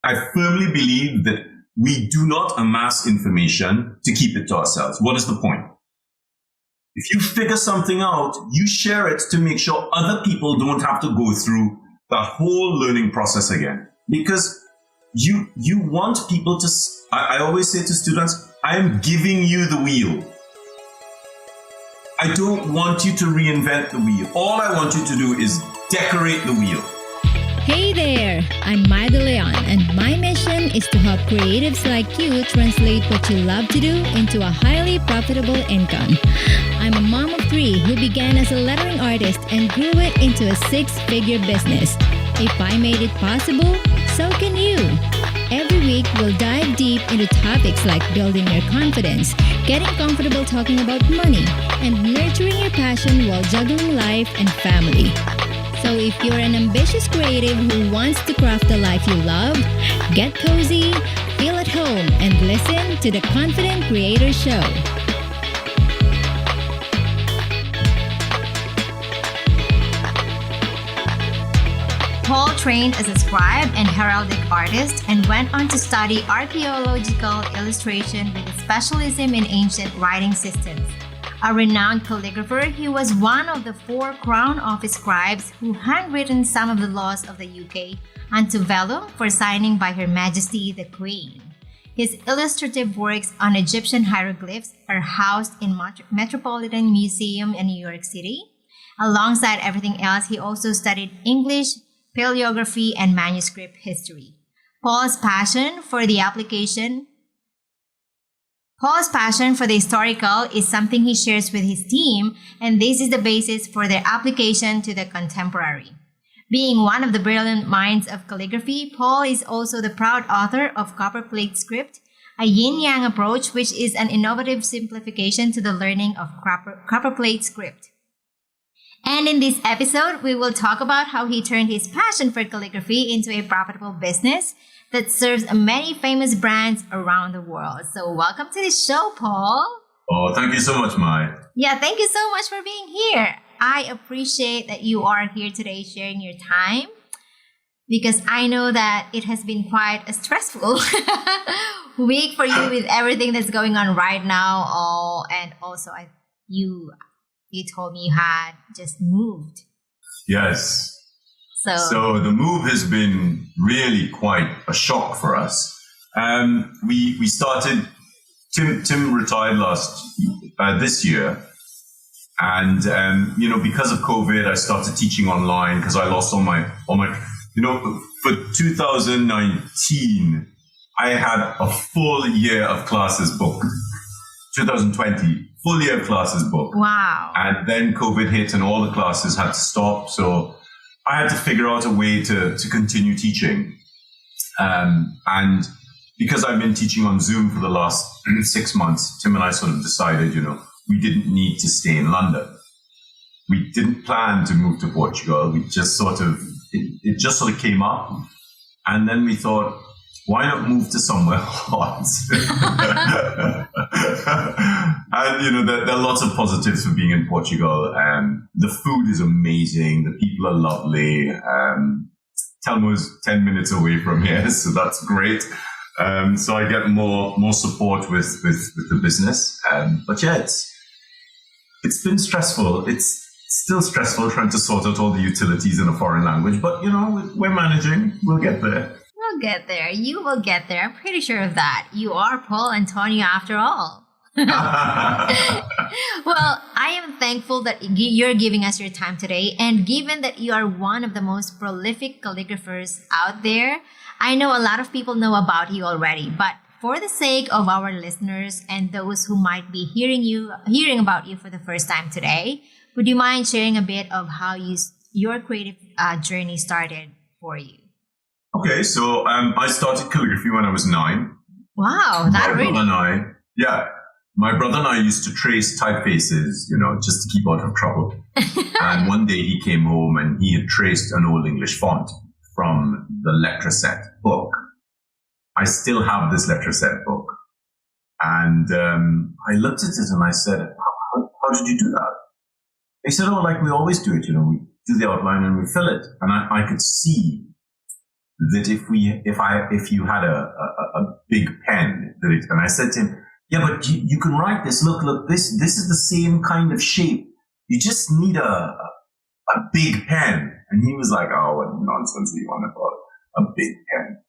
I firmly believe that we do not amass information to keep it to ourselves. What is the point? If you figure something out, you share it to make sure other people don't have to go through the whole learning process again. Because you want people to, I always say to students, I am giving you the wheel. I don't want you to reinvent the wheel. All I want you to do is decorate the wheel. Hey there, I'm Maida Leon, and my mission is to help creatives like you translate what you love to do into a highly profitable income. I'm a mom of 3 who began as a lettering artist and grew it into a 6-figure business. If I made it possible, so can you. Every week, we'll dive deep into topics like building your confidence, getting comfortable talking about money, and nurturing your passion while juggling life and family. So if you're an ambitious creative who wants to craft the life you love, get cozy, feel at home, and listen to the Confident Creator Show. Paul trained as a scribe and heraldic artist and went on to study archaeological illustration with a specialism in ancient writing systems. A renowned calligrapher, he was one of the 4 Crown Office scribes who handwritten some of the laws of the UK onto vellum for signing by Her Majesty the Queen. His illustrative works on Egyptian hieroglyphs are housed in Metropolitan Museum in New York City. Alongside everything else, he also studied English, Palaeography, and Manuscript history. Paul's passion for the historical is something he shares with his team, and this is the basis for their application to the contemporary. Being one of the brilliant minds of calligraphy, Paul is also the proud author of Copperplate Script, a yin-yang approach which is an innovative simplification to the learning of Copperplate Script. And in this episode, we will talk about how he turned his passion for calligraphy into a profitable business that serves many famous brands around the world. So welcome to the show, Paul. Oh, thank you so much, Mai. Yeah, thank you so much for being here. I appreciate that you are here today sharing your time, because I know that it has been quite a stressful week for you with everything that's going on right now. And also, you told me you had just moved. Yes. So the move has been really quite a shock for us. We started. Tim retired this year, and because of COVID, I started teaching online because I lost all my. For 2019, I had a full year of classes booked. 2020, full year of classes booked. Wow. And then COVID hit and all the classes had to stop. So I had to figure out a way to continue teaching. And because I've been teaching on Zoom for the last 6 months, Tim and I sort of decided, we didn't need to stay in London. We didn't plan to move to Portugal. We just it just sort of came up. And then we thought, why not move to somewhere hot? And, there are lots of positives for being in Portugal. The food is amazing. The people are lovely. Telmo's 10 minutes away from here, so that's great. So I get more support with the business. But yeah, it's been stressful. It's still stressful trying to sort out all the utilities in a foreign language. But, we're managing. We'll get there. We'll get there. You will get there. I'm pretty sure of that. You are Paul Antonio after all. Well, I am thankful that you're giving us your time today. And given that you are one of the most prolific calligraphers out there, I know a lot of people know about you already. But for the sake of our listeners and those who might be hearing about you for the first time today, would you mind sharing a bit of how your creative journey started for you? Okay, so I started calligraphy when I was 9. Wow, that really? My brother and I used to trace typefaces, just to keep out of trouble. And one day he came home and he had traced an Old English font from the Letraset book. I still have this Letraset book. And I looked at it and I said, how did you do that? He said, like we always do it, we do the outline and we fill it. And I could see that if you had a big pen, and I said to him, yeah, but you can write this. Look, this is the same kind of shape. You just need a big pen. And he was like, oh, what nonsense are you on about a big pen?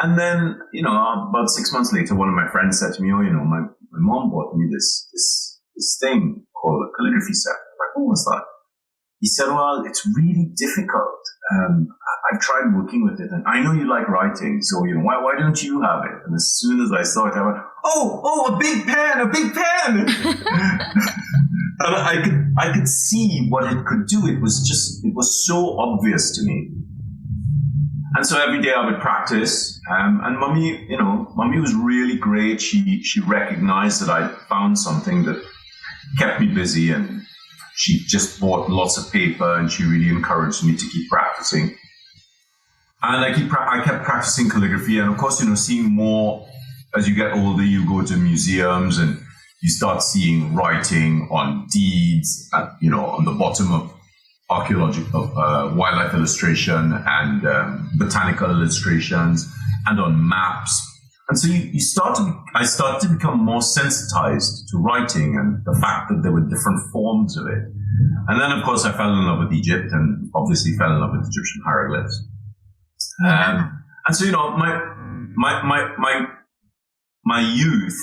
And then, about 6 months later, one of my friends said to me, oh, my mom bought me this thing called a calligraphy set. I'm like, oh, what's that? He said, well, it's really difficult. I've tried working with it, and I know you like writing, so, why don't you have it? And as soon as I saw it, I went, oh, a big pen! And I could see what it could do. It was so obvious to me. And so every day I would practice. And Mummy was really great. She recognized that I found something that kept me busy, and she just bought lots of paper, and she really encouraged me to keep practicing. And I kept practicing calligraphy. And of course, seeing more as you get older, you go to museums and you start seeing writing on deeds, on the bottom of archaeological wildlife illustration and botanical illustrations, and on maps. And so I started to become more sensitized to writing and the fact that there were different forms of it. And then, of course, I fell in love with Egypt, and obviously fell in love with Egyptian hieroglyphs. And so, my youth,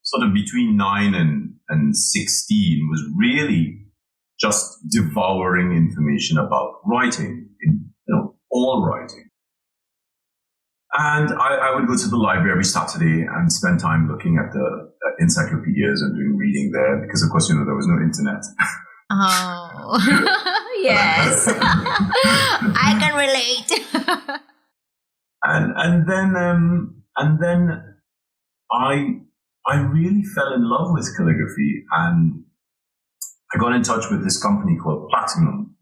sort of between 9 and 16, was really just devouring information about writing, all writing. And I would go to the library every Saturday and spend time looking at the encyclopedias and doing reading there, because, of course, there was no internet. Oh, yes. I can relate. And then I really fell in love with calligraphy, and I got in touch with this company called Platinum,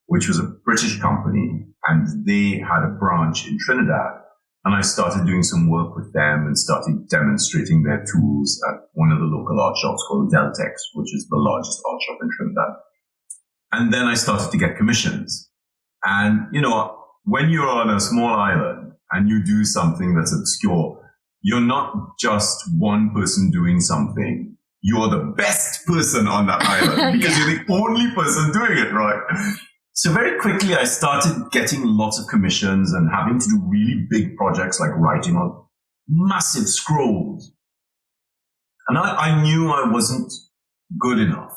which was a British company, and they had a branch in Trinidad. And I started doing some work with them and started demonstrating their tools at one of the local art shops called Deltex, which is the largest art shop in Trinidad. And then I started to get commissions. And, when you're on a small island and you do something that's obscure, you're not just one person doing something. You're the best person on that island because you're the only person doing it, right? So very quickly, I started getting lots of commissions and having to do really big projects like writing on massive scrolls. And I knew I wasn't good enough,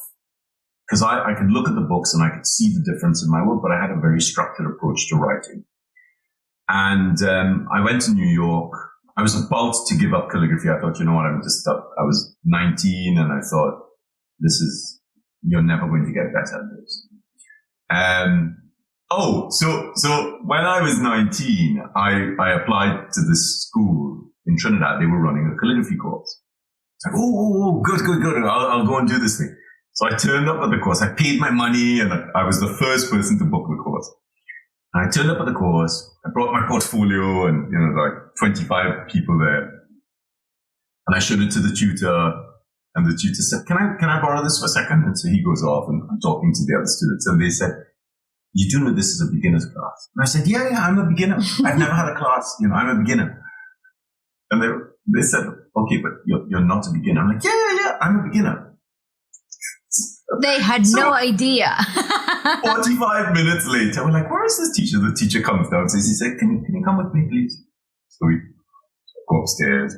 because I could look at the books and I could see the difference in my work, but I had a very structured approach to writing. And I went to New York. I was about to give up calligraphy. I thought, I was 19, and I thought, you're never going to get better at this. So when I was 19, I applied to this school in Trinidad. They were running a calligraphy course. It's like, good. I'll go and do this thing. So I turned up at the course. I paid my money, and I was the first person to book the course. And I turned up at the course. I brought my portfolio, and like 25 people there. And I showed it to the tutor. And the tutor said, can I borrow this for a second? And so he goes off, and I'm talking to the other students, and they said, you do know this is a beginner's class? And I said, yeah, I'm a beginner. I've never had a class. I'm a beginner. And they said, okay, but you're not a beginner. I'm like, yeah, I'm a beginner. They had no idea. 45 minutes later, we're like, where is this teacher? The teacher comes downstairs. He said, can you come with me, please? So we go upstairs.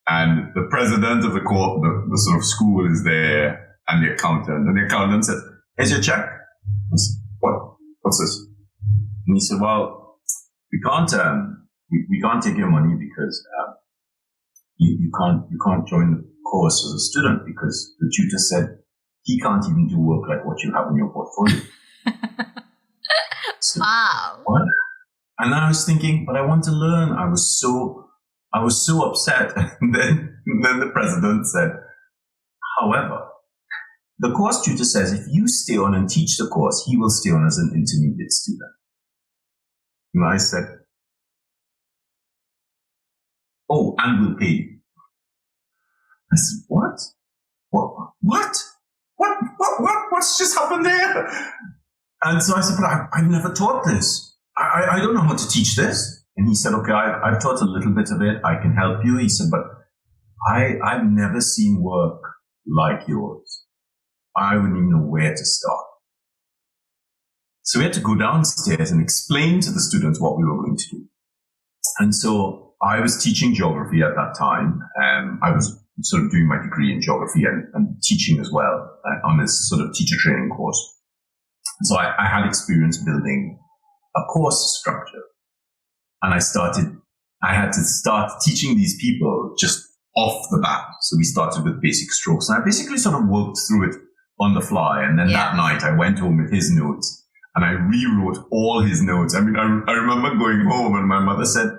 And the president of the court, the sort of school is there, and the accountant. And the accountant said, here's your check. I said, what's this? And he said, well, we can't take your money because you can't join the course as a student, because the tutor said he can't even do work like what you have in your portfolio. So, wow. What? And I was thinking, but I want to learn. I was so upset. And then the president said, however, the course tutor says if you stay on and teach the course, he will stay on as an intermediate student. And I said, oh, and we'll pay you. I said, what? What's just happened there? And so I said, but I've never taught this. I don't know how to teach this. And he said, okay, I've taught a little bit of it. I can help you. He said, but I've never seen work like yours. I wouldn't even know where to start. So we had to go downstairs and explain to the students what we were going to do. And so I was teaching geography at that time. I was sort of doing my degree in geography and teaching as well on this sort of teacher training course. So I had experience building a course structure. And I had to start teaching these people just off the bat. So we started with basic strokes. And I basically sort of worked through it on the fly. And then that night I went home with his notes and I rewrote all his notes. I mean, I remember going home and my mother said,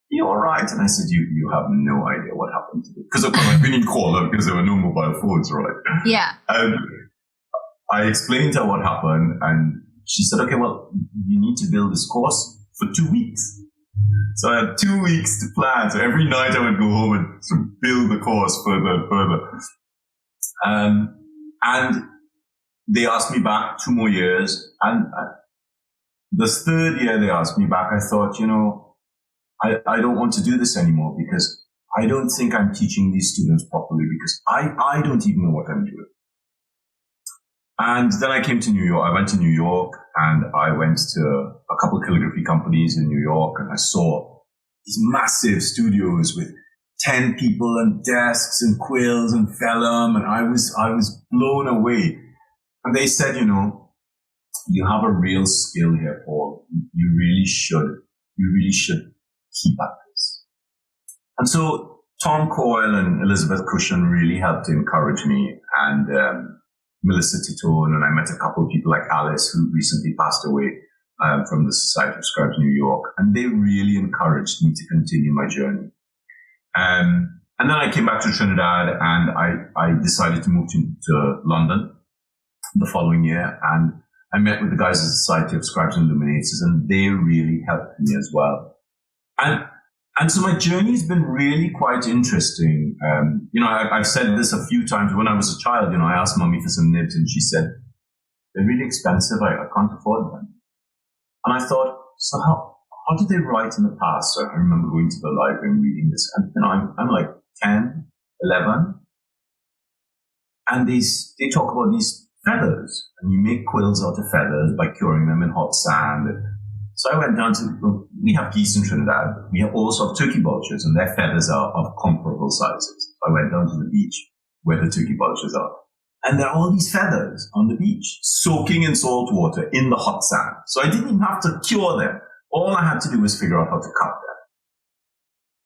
"You all right?" And I said, you have no idea what happened to me. Because of course I couldn't call her because there were no mobile phones, right? Yeah. And I explained to her what happened and she said, okay, well, you need to build this course for 2 weeks. So I had 2 weeks to plan. So every night I would go home and sort of build the course further and further. And they asked me back 2 more years. And the third year they asked me back, I thought, I don't want to do this anymore because I don't think I'm teaching these students properly because I don't even know what I'm doing. And then I came to New York. I went to New York and I went to a couple of calligraphy companies in New York and I saw these massive studios with 10 people and desks and quills and vellum. And I was blown away. And they said, you have a real skill here, Paul. You really should keep at this. And so Tom Coyle and Elizabeth Cushion really helped to encourage me and, Melissa Titone, and I met a couple of people like Alice who recently passed away from the Society of Scribes New York, and they really encouraged me to continue my journey. And then I came back to Trinidad and I decided to move to London the following year, and I met with the guys at the Society of Scribes and Illuminators, and they really helped me as well. And so my journey's been really quite interesting. I've said this a few times. When I was a child, I asked Mummy for some nibs and she said, "They're really expensive. I can't afford them." And I thought, so how did they write in the past? So I remember going to the library and reading this. And, I'm like 10, 11. And they talk about these feathers. And you make quills out of feathers by curing them in hot sand. So I went down we have geese in Trinidad. We also have turkey vultures, and their feathers are of comparable sizes. So I went down to the beach where the turkey vultures are. And there are all these feathers on the beach, soaking in salt water in the hot sand. So I didn't even have to cure them. All I had to do was figure out how to cut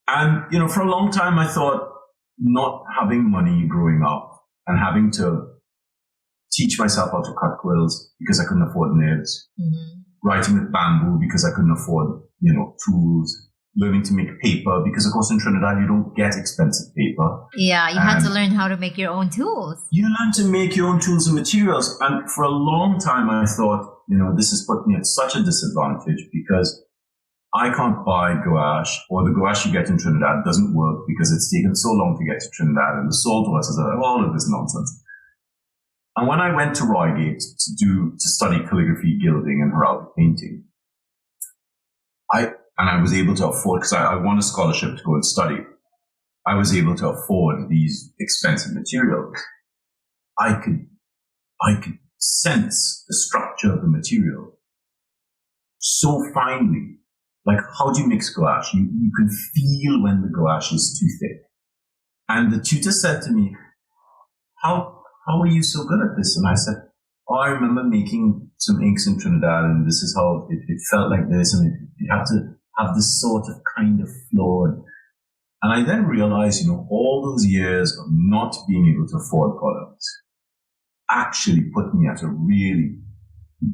them. And, for a long time, I thought not having money growing up and having to teach myself how to cut quills because I couldn't afford nibs. Mm-hmm. Writing with bamboo because I couldn't afford, tools, learning to make paper because, of course, in Trinidad, you don't get expensive paper. Yeah, you had to learn how to make your own tools. You learn to make your own tools and materials. And for a long time, I thought, this has put me at such a disadvantage because I can't buy gouache, or the gouache you get in Trinidad doesn't work because it's taken so long to get to Trinidad and the salt waters are all of this nonsense. And when I went to Reigate to study calligraphy, gilding, and heraldic painting, I was able to afford, because I won a scholarship to go and study, I was able to afford these expensive materials. I could sense the structure of the material so finely. Like, how do you mix gouache? You can feel when the gouache is too thick. And the tutor said to me, how are you so good at this? And I said, I remember making some inks in Trinidad, and this is how it felt like this, and you have to have this sort of kind of flow. And I then realized, all those years of not being able to afford products actually put me at a really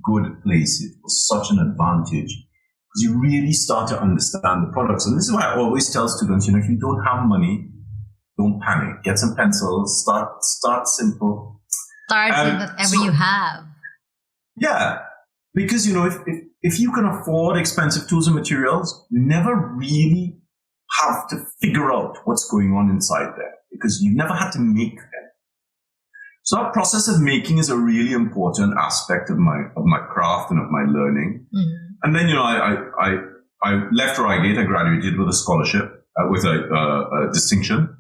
good place. It was such an advantage because you really start to understand the products. And this is why I always tell students, if you don't have money, don't panic. Get some pencils. Start simple. Start with whatever you have. Yeah, because if you can afford expensive tools and materials, you never really have to figure out what's going on inside there because you never had to make them. So that process of making is a really important aspect of my craft and of my learning. Mm-hmm. And then I I left Reigate. I graduated with a scholarship, with a distinction.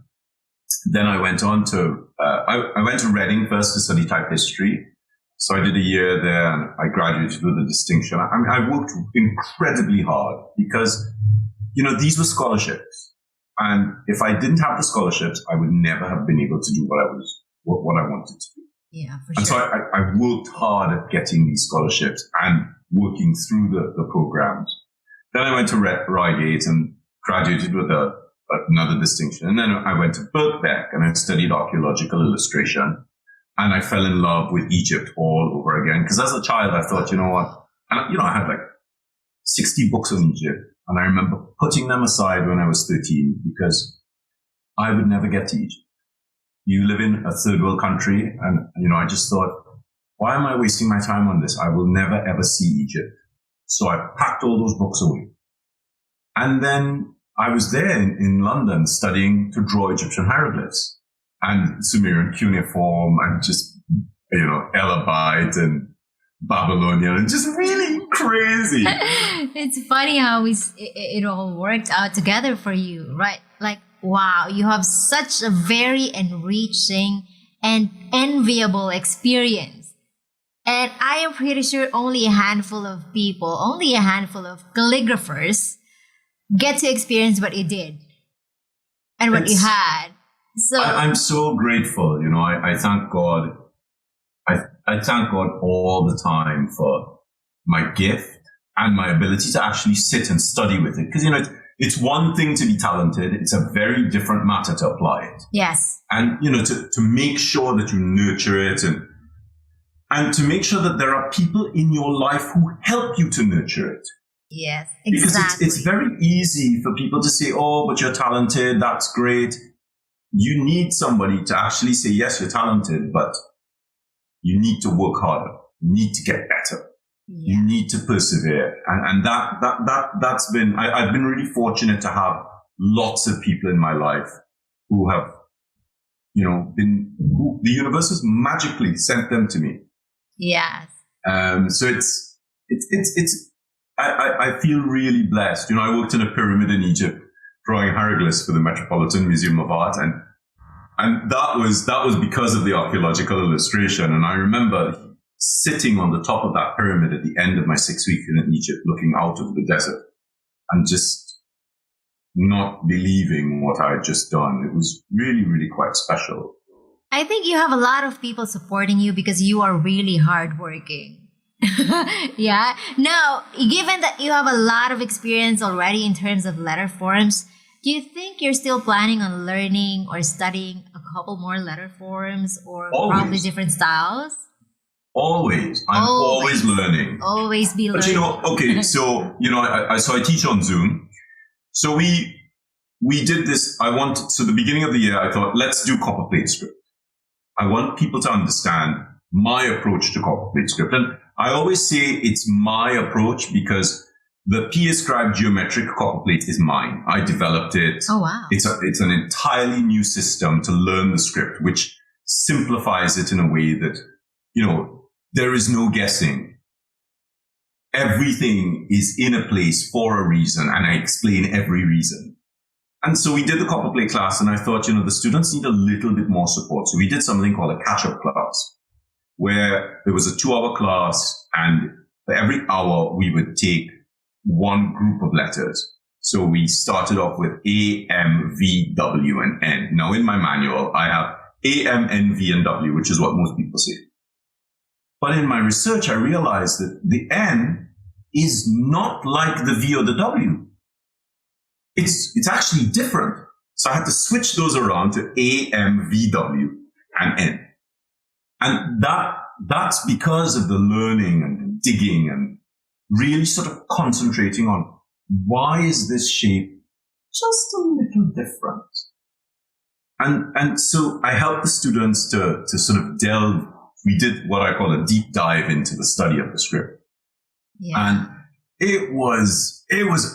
Then I went on to, I went to Reading first to study type history. So I did a year there and I graduated with a distinction. I mean, I worked incredibly hard because, these were scholarships. And if I didn't have the scholarships, I would never have been able to do what I wanted to do. Yeah, for and sure. So I worked hard at getting these scholarships and working through the programs. Then I went to Reigate and graduated with another distinction. And then I went to Birkbeck and I studied archaeological illustration. And I fell in love with Egypt all over again. Because as a child, I thought, you know what? And, I had like 60 books on Egypt. And I remember putting them aside when I was 13 because I would never get to Egypt. You live in a third world country. And, I just thought, why am I wasting my time on this? I will never, ever see Egypt. So I packed all those books away. And then I was there in London studying to draw Egyptian hieroglyphs and Sumerian cuneiform and just, Elabite and Babylonian and just really crazy. It's funny how it all worked out together for you, right? Like, wow, you have such a very enriching and enviable experience. And I am pretty sure only a handful of calligraphers get to experience what you did and what you had. So I'm so grateful. I thank God. I thank God all the time for my gift and my ability to actually sit and study with it. Because, it's one thing to be talented. It's a very different matter to apply it. yes. And, to make sure that you nurture it and to make sure that there are people in your life who help you to nurture it. Yes, exactly. Because it's very easy for people to say, oh, but you're talented. That's great. You need somebody to actually say, yes, you're talented, but you need to work harder. You need to get better. Yeah. You need to persevere. And that's been, I've been really fortunate to have lots of people in my life who have, who the universe has magically sent them to me. Yes. So I feel really blessed. I worked in a pyramid in Egypt drawing hieroglyphs for the Metropolitan Museum of Art. And that was because of the archaeological illustration. And I remember sitting on the top of that pyramid at the end of my 6 weeks in Egypt, looking out of the desert and just not believing what I had just done. It was really, really quite special. I think you have a lot of people supporting you because you are really hardworking. Yeah. Now, given that you have a lot of experience already in terms of letter forms, do you think you're still planning on learning or studying a couple more letter forms or probably different styles? Always. I'm always learning. Always be learning. But okay, so, I teach on Zoom. So we did this. So the beginning of the year, I thought, let's do copperplate script. I want people to understand my approach to copperplate script. And I always say it's my approach because the P-Scribe geometric copperplate is mine. I developed it. Oh, wow. It's an entirely new system to learn the script, which simplifies it in a way that, there is no guessing. Everything is in a place for a reason, and I explain every reason. And so we did the copperplate class, and I thought, the students need a little bit more support. So we did something called a catch-up class, where there was a 2-hour class, and for every hour we would take one group of letters. So we started off with A, M, V, W, and N. Now in my manual, I have A, M, N, V, and W, which is what most people say. But in my research, I realized that the N is not like the V or the W. It's actually different. So I had to switch those around to A, M, V, W, and N. And that's because of the learning and digging and really sort of concentrating on why is this shape just a little different? And so I helped the students to sort of delve. We did what I call a deep dive into the study of the script. Yeah. And it was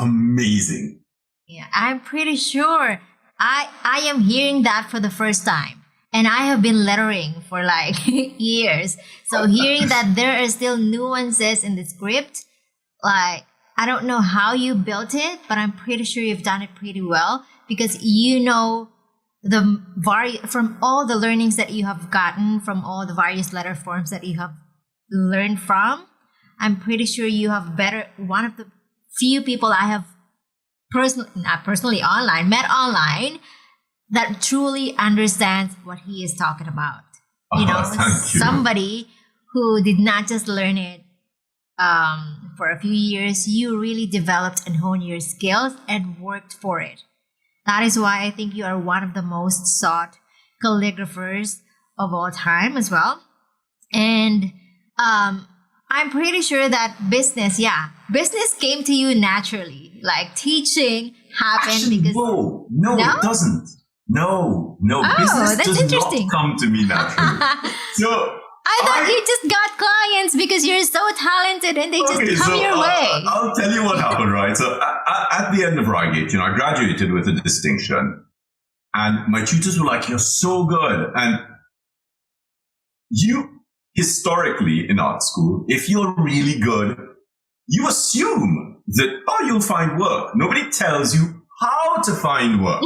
amazing. Yeah, I'm pretty sure I am hearing that for the first time. And I have been lettering for like years. So hearing that there are still nuances in the script, like I don't know how you built it, but I'm pretty sure you've done it pretty well because you know from all the learnings that you have gotten from all the various letter forms that you have learned from. I'm pretty sure you have one of the few people I have not personally met online that truly understands what he is talking about. Thank you. Somebody who did not just learn it for a few years. You really developed and honed your skills and worked for it. That is why I think you are one of the most sought calligraphers of all time as well. And I'm pretty sure that business came to you naturally. Like teaching happened Actually, because... No, it doesn't. No. Business that's does interesting. not come to me naturally. So I thought you just got clients because you're so talented and they just come your way. I'll tell you what happened, right? So at the end of Reigate, I graduated with a distinction, and my tutors were like, "You're so good." And you, historically in art school, if you're really good, you assume that, you'll find work. Nobody tells you how to find work.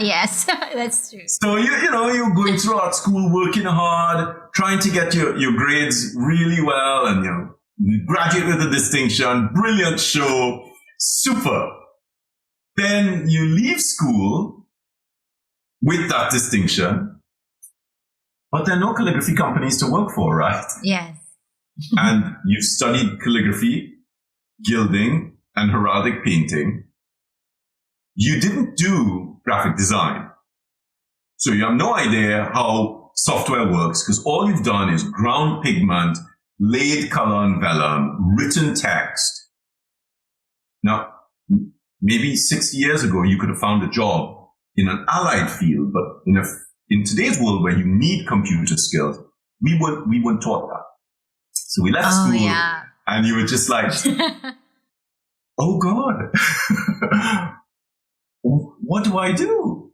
Yes, that's true. So you're going through art school, working hard, trying to get your grades really well, and you graduate with a distinction, brilliant show, super. Then you leave school with that distinction, but there are no calligraphy companies to work for, right? Yes. And you've studied calligraphy, gilding, and heraldic painting. You didn't do graphic design. So you have no idea how software works because all you've done is ground pigment, laid color on vellum, written text. Now, maybe 60 years ago, you could have found a job in an allied field, but in today's world where you need computer skills, we weren't taught that. So we left school and you were just like, oh God. What do I do?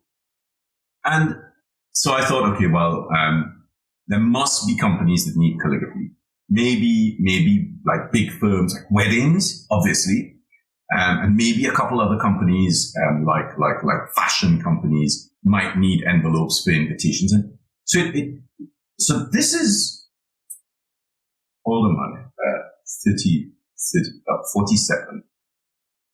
And so I thought, okay, well, there must be companies that need calligraphy. Maybe like big firms, like weddings, obviously, and maybe a couple other companies, like fashion companies, might need envelopes for invitations. And so this is older money, 47.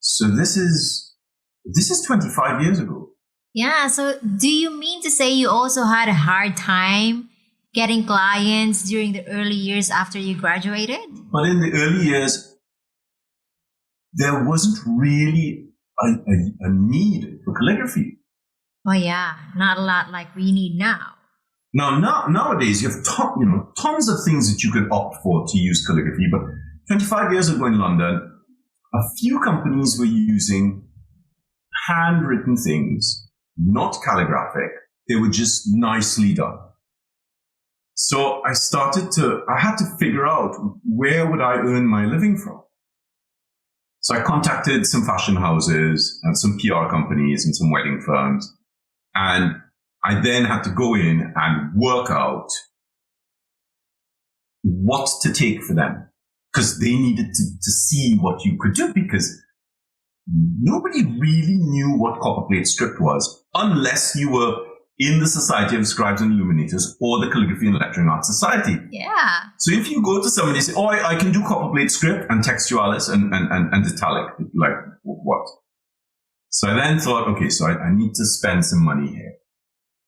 So this is 25 years ago. Yeah. So do you mean to say you also had a hard time getting clients during the early years after you graduated? But in the early years, there wasn't really a need for calligraphy. Oh yeah, not a lot like we need now. Nowadays, you have tons of things that you could opt for to use calligraphy. But 25 years ago in London, a few companies were using handwritten things, not calligraphic. They were just nicely done. So I had to figure out where would I earn my living from. So I contacted some fashion houses and some PR companies and some wedding firms. And I then had to go in and work out what to take for them because they needed to see what you could do because nobody really knew what copperplate script was unless you were in the Society of Scribes and Illuminators or the Calligraphy and Lettering Art Society. Yeah. So if you go to somebody and say, I can do copperplate script and textualis and italic, like what? So I then thought, okay, so I need to spend some money here.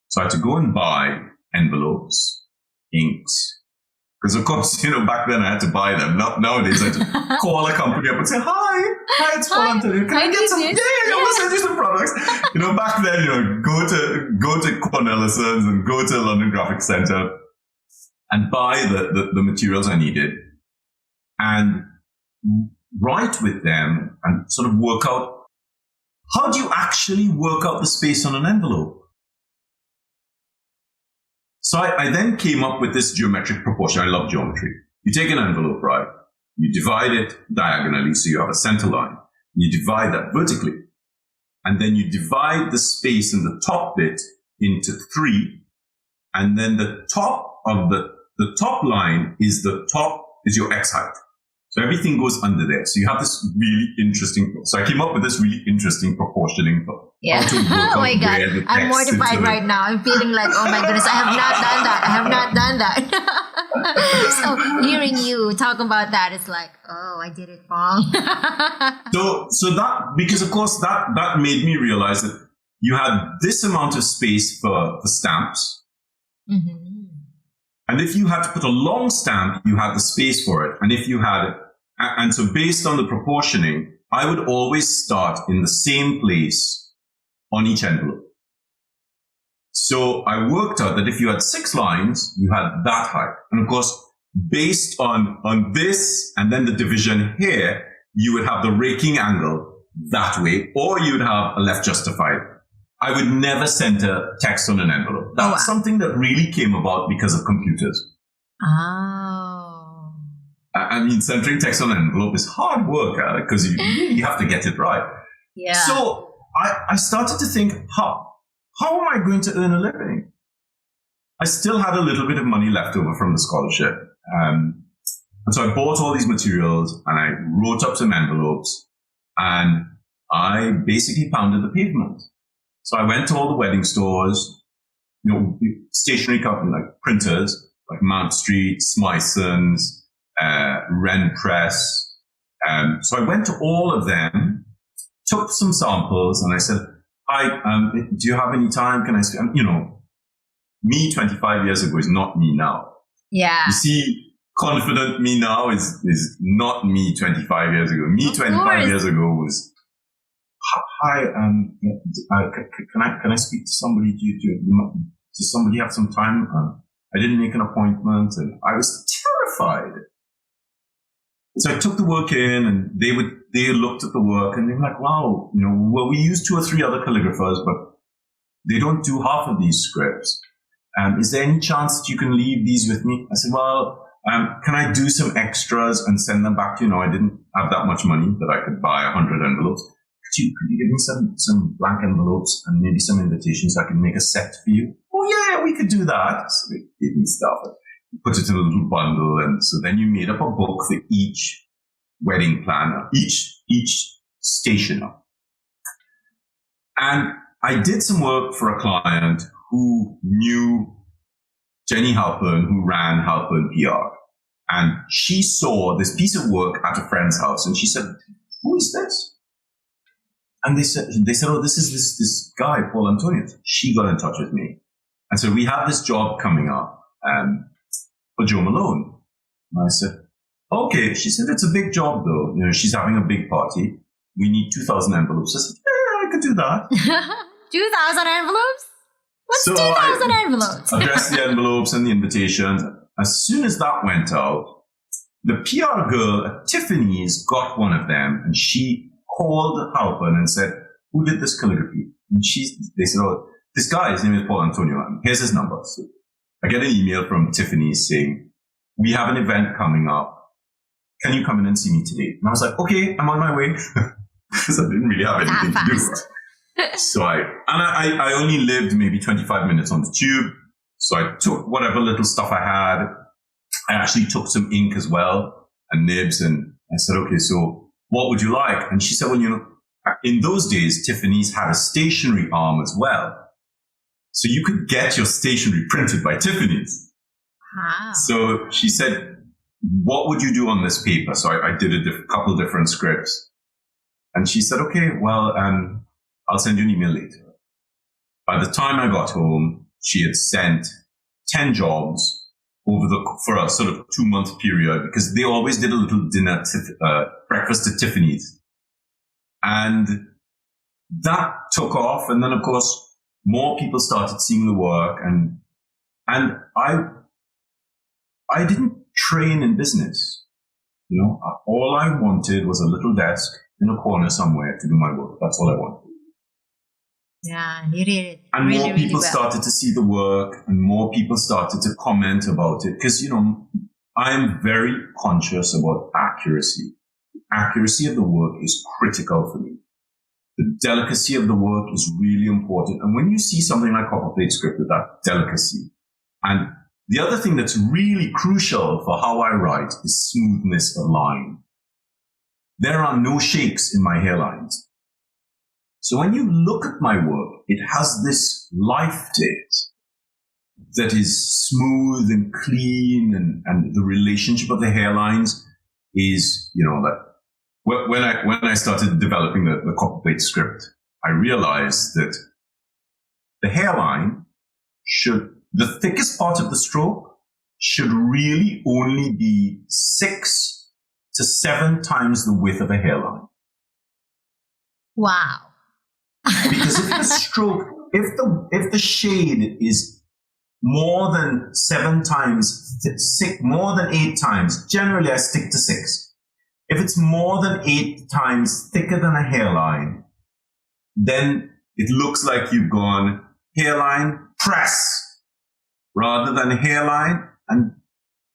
So I had to go and buy envelopes, inks, because of course, back then I had to buy them. Nowadays I just call a company up and say, hi, it's Paul Antonio. Can I get some? Yeah, I want to send you some products. Back then, go to Cornelison's and go to London Graphic Centre and buy the materials I needed and write with them and sort of work out, how do you actually work out the space on an envelope? So I then came up with this geometric proportion. I love geometry. You take an envelope, right? You divide it diagonally, so you have a center line. You divide that vertically. And then you divide the space in the top bit into 3. And then the top of the top line is your X height. So everything goes under there. So you have this really interesting. So I came up with this really interesting proportioning for Yeah. how to work Oh my out God. where the I'm text mortified into right now. I'm feeling like, oh my goodness, I have not done that. So hearing you talk about that, it's like, oh, I did it wrong. So that, because of course that made me realize that you had this amount of space for stamps. Mm-hmm. And if you had to put a long stamp, you had the space for it. And if you had, and so based on the proportioning, I would always start in the same place on each envelope. So I worked out that if you had 6 lines, you had that height. And of course, based on this and then the division here, you would have the raking angle that way, or you would have a left justified. I would never center text on an envelope. That's something that really came about because of computers. Oh. I mean, centering text on an envelope is hard work because you really have to get it right. Yeah. So I started to think, how am I going to earn a living? I still had a little bit of money left over from the scholarship. And so I bought all these materials and I wrote up some envelopes and I basically pounded the pavement. So I went to all the wedding stores, stationery companies like printers, like Mount Street, Smithson's, Wren Press. So I went to all of them, took some samples, and I said, "Hi, do you have any time? Can I speak?" Me 25 years ago is not me now. Yeah. You see, confident me now is not me 25 years ago. Me 25 years ago was, "Hi, can I speak to somebody? Does somebody have some time? I didn't make an appointment," and I was terrified. So I took the work in, and they looked at the work, and they were like, "Wow, well, we use 2 or 3 other calligraphers, but they don't do half of these scripts. Is there any chance that you can leave these with me?" I said, "Well, can I do some extras and send them back to you? I didn't have that much money that I could buy 100 envelopes. Could you give me some blank envelopes and maybe some invitations so I can make a set for you?" "Oh yeah, we could do that." So they gave me stuff, put it in a little bundle, and so then you made up a book for each wedding planner, each stationer. And I did some work for a client who knew Jenny Halpern, who ran Halpern PR. And she saw this piece of work at a friend's house, and she said, "Who is this?" And they said, "Oh, this is this guy, Paul Antonius." She got in touch with me. And so we have this job coming up for Joe Malone. And I said, "Okay." She said, "It's a big job though. She's having a big party. We need 2,000 envelopes." I said, "Yeah, I could do that." 2,000 envelopes? What's So 2,000 envelopes? Addressed the envelopes and the invitations. As soon as that went out, the PR girl at Tiffany's got one of them, and she called Halpern and said, "Who did this calligraphy?" And they said, "Oh, this guy, his name is Paul Antonio, and here's his number." So I get an email from Tiffany's saying, "We have an event coming up. Can you come in and see me today?" And I was like, "Okay, I'm on my way," because I didn't really have anything to do. So I only lived maybe 25 minutes on the tube. So I took whatever little stuff I had. I actually took some ink as well and nibs, and I said, "Okay, so what would you like?" And she said, "Well, in those days, Tiffany's had a stationery arm as well. So you could get your stationery printed by Tiffany's." Wow. So she said, "What would you do on this paper?" So I did a couple different scripts. And she said, "Okay, well, I'll send you an email later." By the time I got home, she had sent 10 jobs for a sort of 2-month period, because they always did a little dinner, breakfast at Tiffany's. And that took off. And then, of course, more people started seeing the work. And I didn't train in business. All I wanted was a little desk in a corner somewhere to do my work. That's all I wanted. Yeah, you did it. And really, more people really well. started to see the work, and more people started to comment about it. Because, I'm very conscious about accuracy. The accuracy of the work is critical for me. The delicacy of the work is really important. And when you see something like copper plate script with that delicacy, and the other thing that's really crucial for how I write is smoothness of line. there are no shakes in my hairlines. So when you look at my work, it has this life to it that is smooth and clean, and the relationship of the hairlines is, that when I started developing the copperplate script, I realized that the hairline the thickest part of the stroke should really only be 6 to 7 times the width of a hairline. Wow. Because if the stroke, if the shade is more than 7 times, more than 8 times, generally I stick to 6. If it's more than 8 times thicker than a hairline, then it looks like you've gone hairline, press, rather than hairline and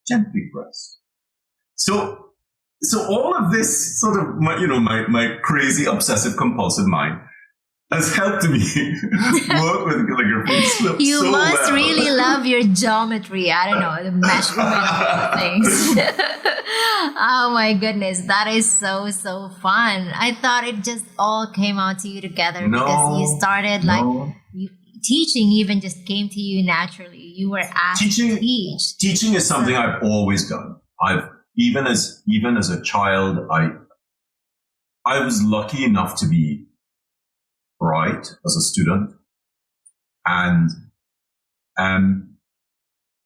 gently press. So all of this sort of, my crazy obsessive compulsive mind has helped me work with calligraphy You so must well. really love your geometry. I don't know, the measurement things. Oh my goodness, that is so fun. I thought it just all came out to you together because you started teaching even just came to you naturally. You were asked to teach. Teaching is something I've always done. Even as a child, I was lucky enough to be bright as a student, and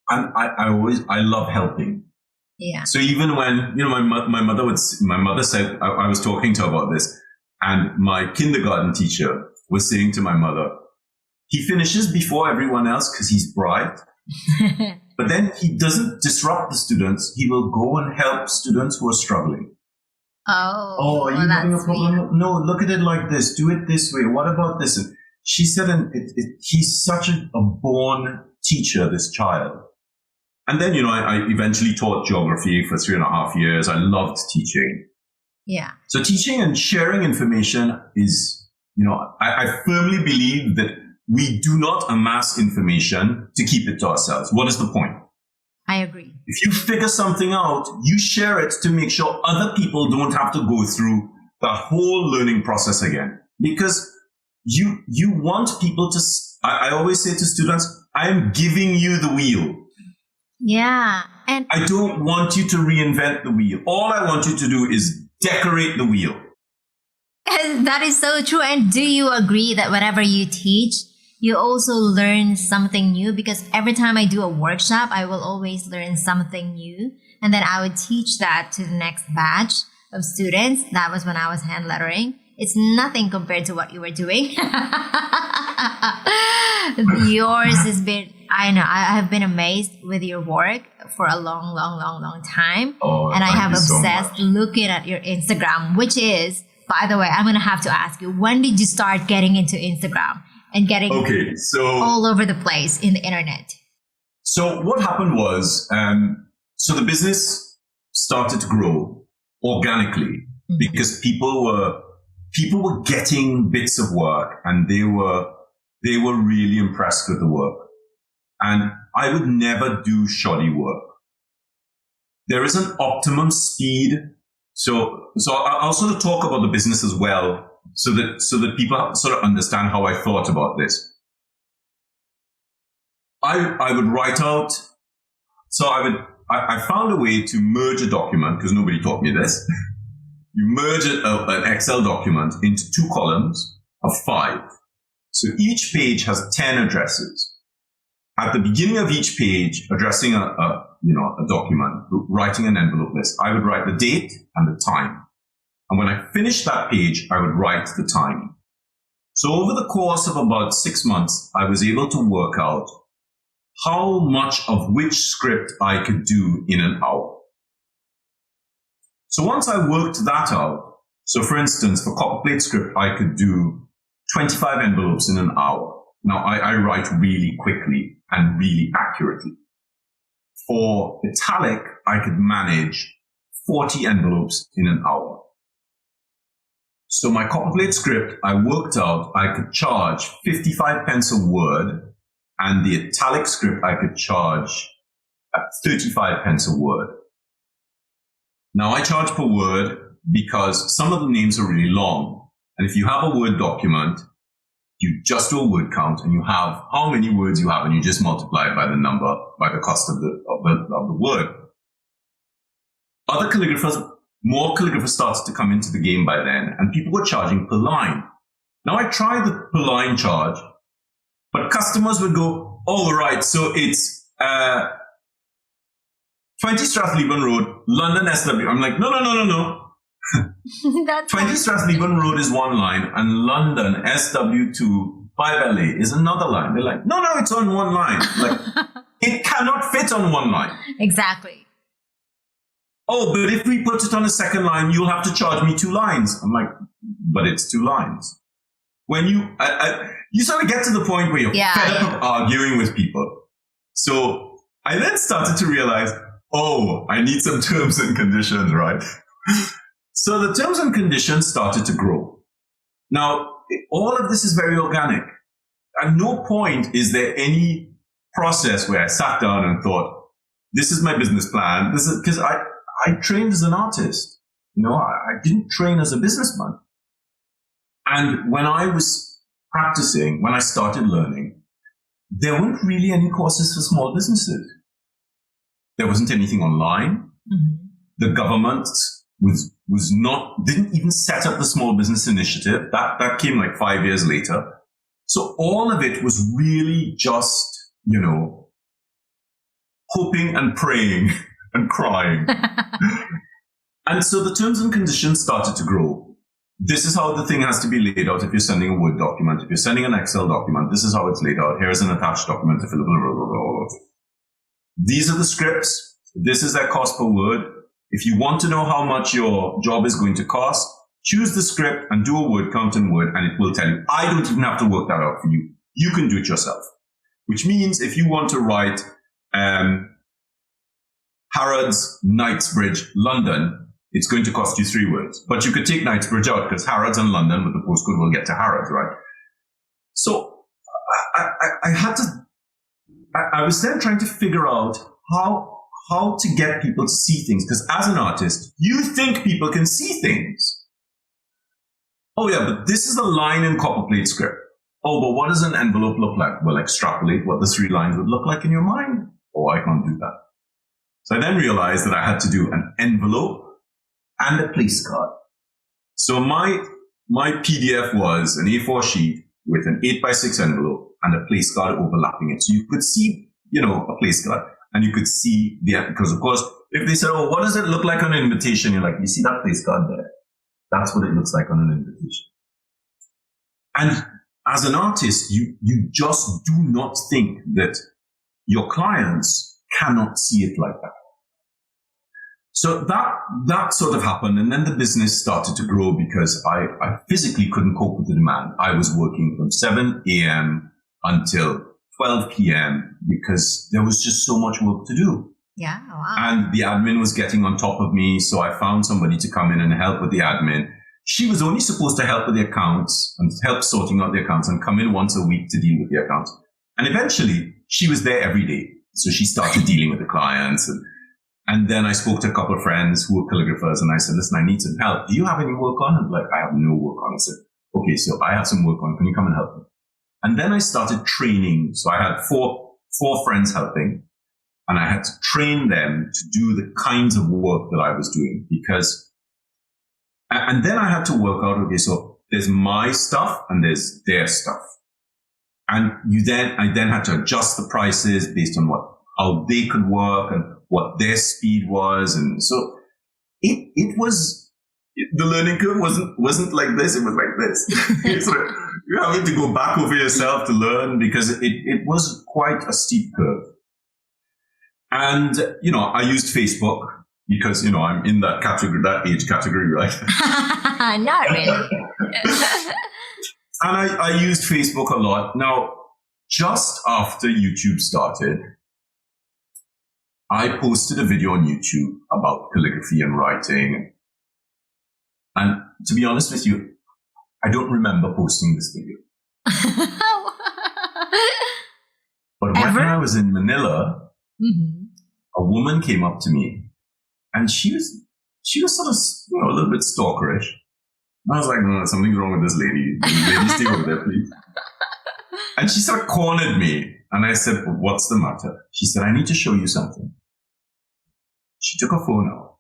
I love helping. Yeah. So even when my mother said, I was talking to her about this, and my kindergarten teacher was saying to my mother, he finishes before everyone else because he's bright, but then he doesn't disrupt the students. He will go and help students who are struggling. Oh, are you having a problem? Sweet. No, look at it like this. Do it this way. What about this? And she said, he's such a born teacher, this child. And then, I eventually taught geography for 3.5 years. I loved teaching. Yeah. So teaching and sharing information is, I firmly believe that we do not amass information to keep it to ourselves. What is the point? I agree. If you figure something out, you share it to make sure other people don't have to go through the whole learning process again. Because you want people to, I always say to students, I am giving you the wheel. Yeah. And I don't want you to reinvent the wheel. All I want you to do is decorate the wheel. And that is so true. And do you agree that whenever you teach, you also learn something new? Because every time I do a workshop, I will always learn something new. And then I would teach that to the next batch of students. That was when I was hand lettering. It's nothing compared to what you were doing. Yours has been, I know, I have been amazed with your work for a long time. Oh, and I have obsessed so looking at your Instagram, which is, by the way, I'm going to have to ask you, when did you start getting into Instagram and getting all over the place in the internet? So what happened was, so the business started to grow organically because people were getting bits of work, and they were really impressed with the work. And I would never do shoddy work. There is an optimum speed. So I'll sort of talk about the business as well, so that people sort of understand how I thought about this. I would write out. So I found a way to merge a document, because nobody taught me this. You merge an Excel document into 2 columns of 5. So each page has 10 addresses. At the beginning of each page, addressing a document, writing an envelope list, I would write the date and the time. And when I finished that page, I would write the time. So over the course of about 6 months, I was able to work out how much of which script I could do in an hour. So once I worked that out, so for instance, for copperplate script, I could do 25 envelopes in an hour. Now, I write really quickly and really accurately. For italic, I could manage 40 envelopes in an hour. So my copperplate script, I worked out I could charge 55 pence a word, and the italic script I could charge at 35 pence a word. Now I charge per word because some of the names are really long. And if you have a Word document, you just do a word count and you have how many words you have and you just multiply it by the number, by the cost of the word. Other calligraphers, more calligraphers started to come into the game by then, and people were charging per line. Now I tried the per line charge, but customers would go, oh, right, so it's 20 Strathleben Road, London SW. I'm like, no. That's 20 Strathleben Road is one line, and London SW2 5LA is another line. They're like, no, it's on one line. Like, it cannot fit on one line. Exactly. Oh, but if we put it on a second line, you'll have to charge me 2 lines. I'm like, but it's 2 lines. When you sort of get to the point where you're fed up of arguing with people. So I then started to realize, oh, I need some terms and conditions, right? So the terms and conditions started to grow. Now, all of this is very organic. At no point is there any process where I sat down and thought, this is my business plan. This is because I trained as an artist. I didn't train as a businessman. And when I was practicing, when I started learning, there weren't really any courses for small businesses. There wasn't anything online. Mm-hmm. The government didn't even set up the small business initiative. That came like 5 years later. So all of it was really just, hoping and praying and crying. And so the terms and conditions started to grow. This is how the thing has to be laid out if you're sending a Word document. If you're sending an Excel document, this is how it's laid out. Here is an attached document to fill it. These are the scripts. This is their cost per word. If you want to know how much your job is going to cost, choose the script and do a word count in Word, and it will tell you. I don't even have to work that out for you. You can do it yourself. Which means if you want to write Harrods, Knightsbridge, London, it's going to cost you 3 words. But you could take Knightsbridge out because Harrods and London with the postcode will get to Harrods, right? So I was then trying to figure out how to get people to see things. Because as an artist, you think people can see things. Oh yeah, but this is a line in copperplate script. Oh, but what does an envelope look like? Well, extrapolate what the 3 lines would look like in your mind. Oh, I can't do that. So I then realized that I had to do an envelope and a place card. So my PDF was an A4 sheet with an 8x6 envelope and a place card overlapping it. So you could see, a place card, and you could see because of course, if they said, oh, what does it look like on an invitation? You're like, you see that place card there? That's what it looks like on an invitation. And as an artist, you just do not think that your clients cannot see it like that. So that sort of happened, and then the business started to grow because I physically couldn't cope with the demand. I was working from 7 a.m. until 12 p.m. because there was just so much work to do. Yeah, wow. And the admin was getting on top of me, so I found somebody to come in and help with the admin. She was only supposed to help with the accounts and help sorting out the accounts and come in once a week to deal with the accounts. And eventually, she was there every day. So she started dealing with the clients. And then I spoke to a couple of friends who were calligraphers, and I said, listen, I need some help. Do you have any work on? And like, I have no work on. I said, okay, so I have some work on. Can you come and help me? And then I started training. So I had four friends helping, and I had to train them to do the kinds of work that I was doing and then I had to work out, okay, so there's my stuff and there's their stuff. And I then had to adjust the prices based on how they could work and what their speed was. And so it was, the learning curve wasn't like this, it was like this. You're having to go back over yourself to learn because it was quite a steep curve. And, I used Facebook because, I'm in that category, that age category, right? Not really. And I used Facebook a lot. Now, just after YouTube started, I posted a video on YouTube about calligraphy and writing. And to be honest with you, I don't remember posting this video. But when I was in Manila, a woman came up to me and she she was sort of, a little bit stalkerish. I was like, no, something's wrong with this lady. Lady, stay over there, please. And she sort of cornered me. And I said, what's the matter? She said, I need to show you something. She took her phone out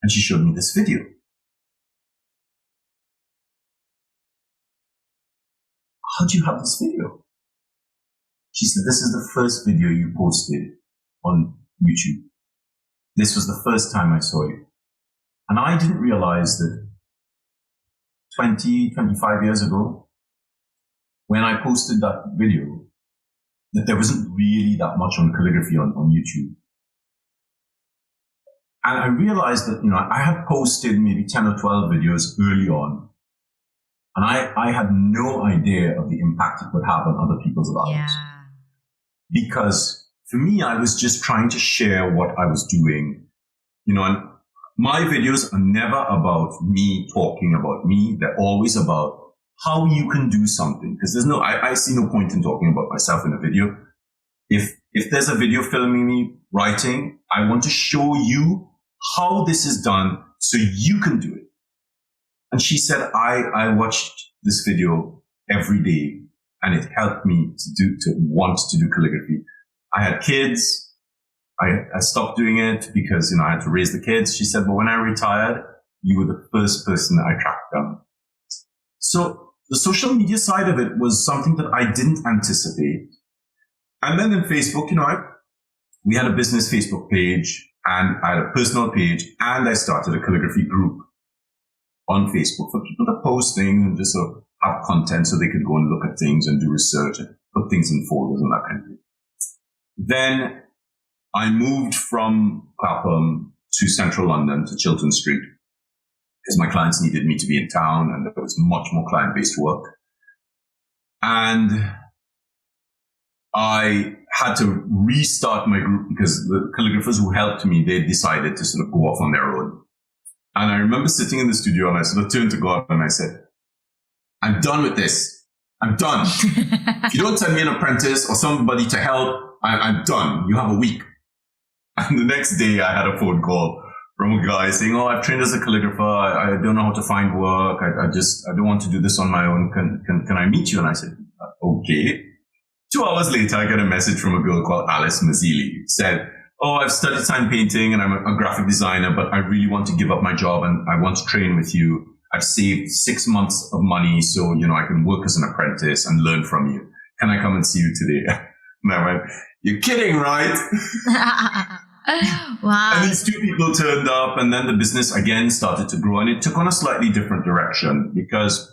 and she showed me this video. How do you have this video? She said, this is the first video you posted on YouTube. This was the first time I saw you. And I didn't realize that 20, 25 years ago, when I posted that video, that there wasn't really that much on calligraphy on YouTube. And I realized that, I had posted maybe 10 or 12 videos early on. And I had no idea of the impact it would have on other people's lives. Yeah. Because for me, I was just trying to share what I was doing, and my videos are never about me talking about me. They're always about how you can do something. Because I see no point in talking about myself in a video. If there's a video filming me writing, I want to show you how this is done so you can do it. And she said, I watched this video every day and it helped me to want to do calligraphy. I had kids. I stopped doing it because, I had to raise the kids. She said, but when I retired, you were the first person that I tracked down. So the social media side of it was something that I didn't anticipate. And then in Facebook, we had a business Facebook page and I had a personal page and I started a calligraphy group on Facebook for people to post things and just sort of have content so they could go and look at things and do research and put things in folders and that kind of thing. Then I moved from Clapham to central London to Chiltern Street because my clients needed me to be in town and there was much more client-based work. And I had to restart my group because the calligraphers who helped me, they decided to sort of go off on their own. And I remember sitting in the studio and I sort of turned to God and I said, I'm done with this. I'm done. If you don't send me an apprentice or somebody to help, I'm done. You have a week. And the next day I had a phone call from a guy saying, I've trained as a calligrapher. I don't know how to find work. I don't want to do this on my own. Can I meet you? And I said, okay. 2 hours later, I got a message from a girl called Alice Mazzilli. It said, I've studied sign painting and I'm a graphic designer, but I really want to give up my job and I want to train with you. I've saved 6 months of money so, I can work as an apprentice and learn from you. Can I come and see you today? And I went, you're kidding, right? Wow. And these two people turned up and then the business again started to grow and it took on a slightly different direction because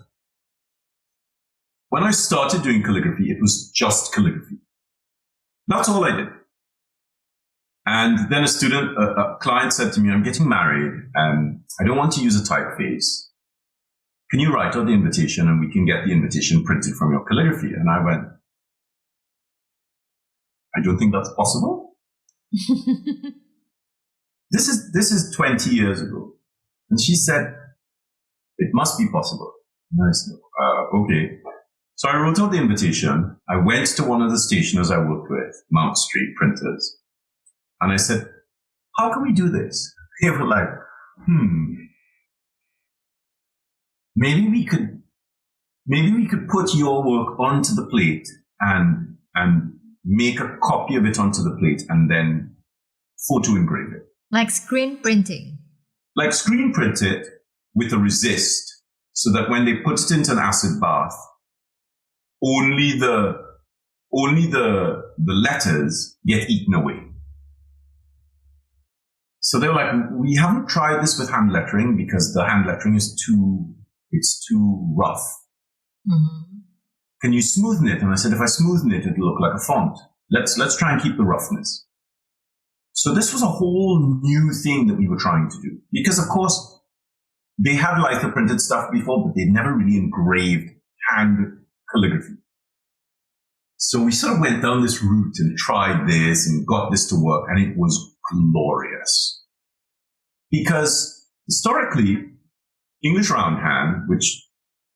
when I started doing calligraphy, it was just calligraphy. That's all I did. And then a client said to me, I'm getting married and I don't want to use a typeface. Can you write out the invitation and we can get the invitation printed from your calligraphy? And I went, I don't think that's possible. This is 20 years ago. And she said, it must be possible. And I said, okay. So I wrote out the invitation. I went to one of the stationers I worked with, Mount Street Printers. And I said, how can we do this? They were like, maybe we could put your work onto the plate and make a copy of it onto the plate and then photo engrave it. Like screen printing. Like screen print it with a resist so that when they put it into an acid bath, only the letters get eaten away. So they were like, we haven't tried this with hand lettering because the hand lettering is too rough. Mm-hmm. Can you smoothen it? And I said, if I smoothen it, it'll look like a font. Let's try and keep the roughness. So this was a whole new thing that we were trying to do. Because of course, they had litho printed stuff before, but they'd never really engraved hand calligraphy. So we sort of went down this route and tried this and got this to work, and it was glorious. Because historically, English roundhand, which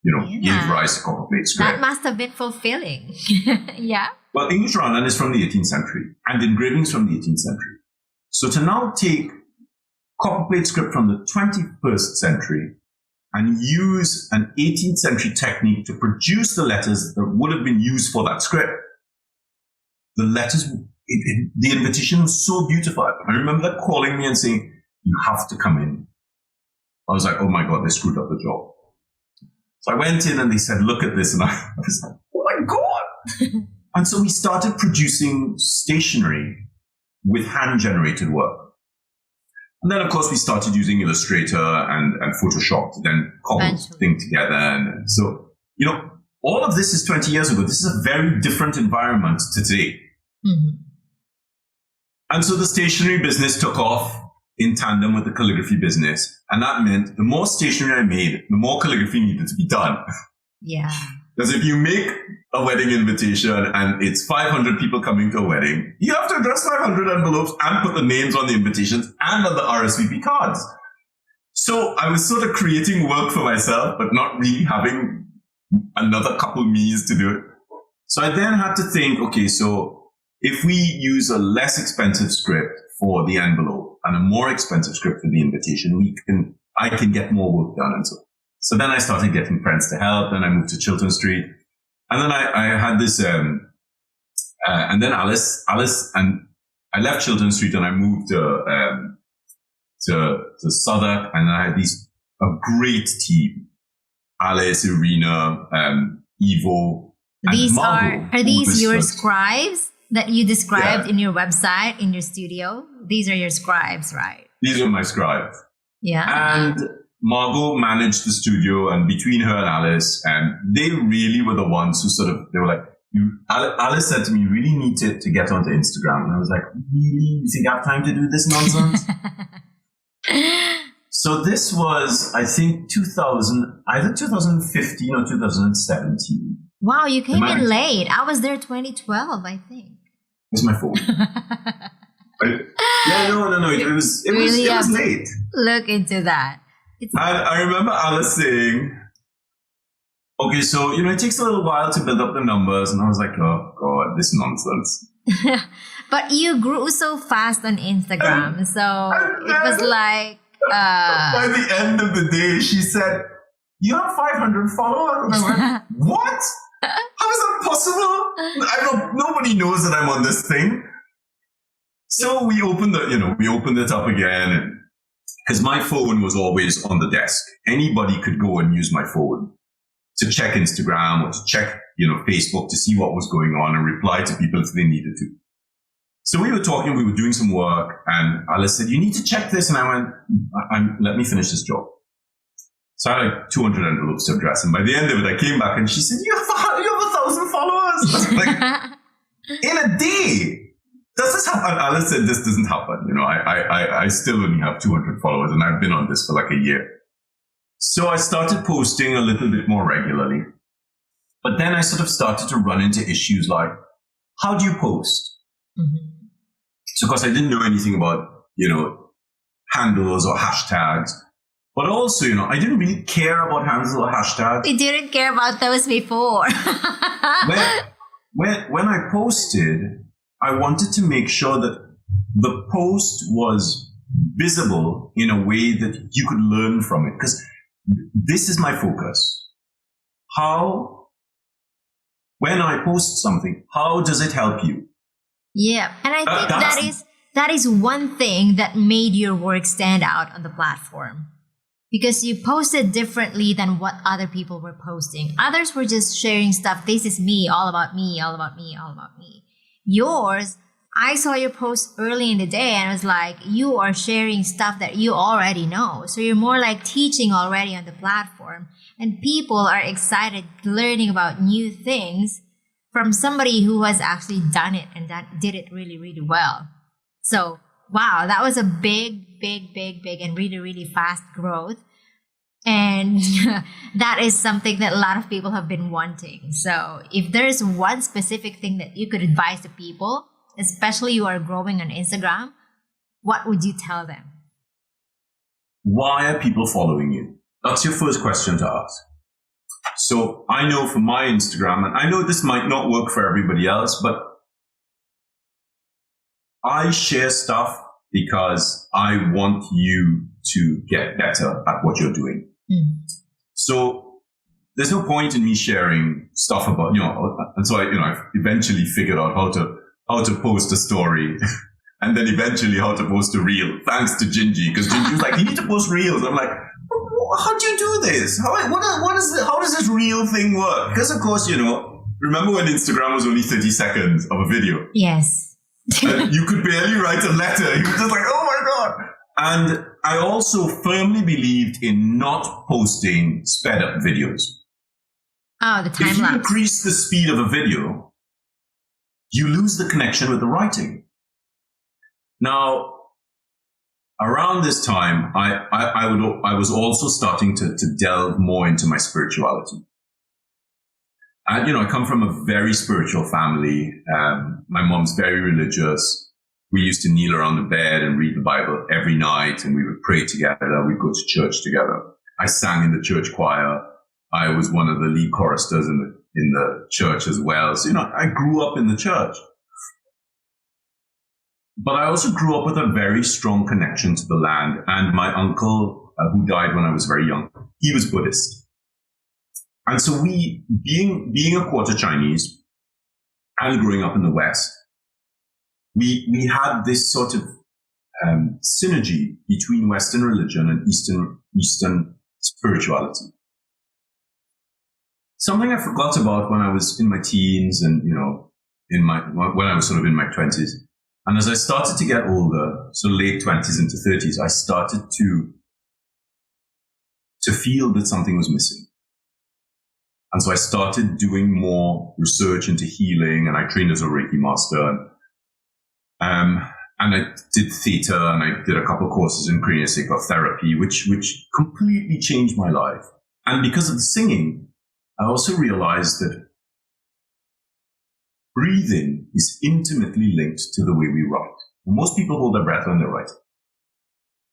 gave rise to copperplate script. That must have been fulfilling. Yeah. Well, English roundhand is from the 18th century, and engravings from the 18th century. So to now take copper plate script from the 21st century and use an 18th century technique to produce the letters that would have been used for that script. The letters, the invitation was so beautiful. I remember them calling me and saying, "You have to come in." I was like, "Oh my God, they screwed up the job." So I went in and they said, "Look at this." And I was like, "Oh my God." And so we started producing stationery with hand-generated work. And then, of course, we started using Illustrator and Photoshop to then cobble the thing together. And so, all of this is 20 years ago. This is a very different environment to today. Mm-hmm. And so the stationery business took off in tandem with the calligraphy business. And that meant the more stationery I made, the more calligraphy needed to be done. Yeah. Because if you make a wedding invitation and it's 500 people coming to a wedding, you have to address 500 envelopes and put the names on the invitations and on the RSVP cards. So I was sort of creating work for myself, but not really having another couple me's to do it. So I then had to think, okay, so if we use a less expensive script for the envelope and a more expensive script for the invitation, I can get more work done and so on. So then I started getting friends to help. Then I moved to Chiltern Street. And then I had this, and then Alice, and I left Chiltern Street and I moved to Southwark, and I had a great team. Alice, Irina, Evo, and Margot. Are these your scribes that you described in your website, in your studio? These are your scribes, right? These are my scribes. Yeah. And Margot managed the studio, and between her and Alice, they really were the ones who they were like, Alice said to me, "You really need to get onto Instagram." And I was like, "Really? You think I have time to do this nonsense?" So this was, I think, either 2015 or 2017. Wow, you came in late. I was there 2012, I think. It's my fault. No. It was late. Look into that. I remember Alice saying, "Okay, so, it takes a little while to build up the numbers." And I was like, "Oh, God, this nonsense." But you grew so fast on Instagram. So it was like... By the end of the day, she said, "You have 500 followers?" And I went, "What? How is that possible? Nobody knows that I'm on this thing." So we opened it up again, because my phone was always on the desk. Anybody could go and use my phone to check Instagram or to check, Facebook to see what was going on and reply to people if they needed to. So we were talking, we were doing some work, and Alice said, "You need to check this." And I went, let me finish this job. So I had like 200 envelopes to address. And by the end of it, I came back and she said, you have 1,000 followers. I was like, in a day. Does this happen? And Alice said, "This doesn't happen. I still only have 200 followers, and I've been on this for like a year." So I started posting a little bit more regularly. But then I sort of started to run into issues like, how do you post? Mm-hmm. So, of course, I didn't know anything about, handles or hashtags. But also, I didn't really care about handles or hashtags. We didn't care about those before. when I posted, I wanted to make sure that the post was visible in a way that you could learn from it. Because this is my focus. When I post something, how does it help you? Yeah, and I think that is one thing that made your work stand out on the platform. Because you posted differently than what other people were posting. Others were just sharing stuff. This is me, all about me, all about me, all about me. Yours, I saw your post early in the day and I was like, you are sharing stuff that you already know. So you're more like teaching already on the platform. And people are excited learning about new things from somebody who has actually done it and that did it really, really well. So, wow, that was a big and really, really fast growth. And that is something that a lot of people have been wanting. So if there's one specific thing that you could advise to people, especially who are growing on Instagram, what would you tell them? Why are people following you? That's your first question to ask. So I know for my Instagram, and I know this might not work for everybody else, but I share stuff because I want you to get better at what you're doing. So there's no point in me sharing stuff about, and so I eventually figured out how to post a story and then eventually how to post a reel, thanks to Gingy, because Gingy was like, you need to post reels. I'm like, how do you do this? How does this reel thing work? Because of course, remember when Instagram was only 30 seconds of a video? Yes. And you could barely write a letter. You were just like, oh my God. And I also firmly believed in not posting sped up videos. Oh, the time If you lapse. increase the speed of a video, you lose the connection with the writing. Now, around this time, I was also starting to delve more into my spirituality. And, I come from a very spiritual family. My mom's very religious. We used to kneel around the bed and read the Bible every night, and we would pray together. We'd go to church together. I sang in the church choir. I was one of the lead choristers in the church as well. So, I grew up in the church. But I also grew up with a very strong connection to the land. And my uncle, who died when I was very young, he was Buddhist. And so we, being a quarter Chinese and growing up in the West, we had this sort of synergy between Western religion and Eastern spirituality. Something I forgot about when I was in my teens and, when I was sort of in my 20s. And as I started to get older, so late 20s into 30s, I started to feel that something was missing. And so I started doing more research into healing, and I trained as a Reiki master. And I did theater, and I did a couple of courses in craniosacral therapy, which completely changed my life. And because of the singing, I also realized that breathing is intimately linked to the way we write. Most people hold their breath when they're writing.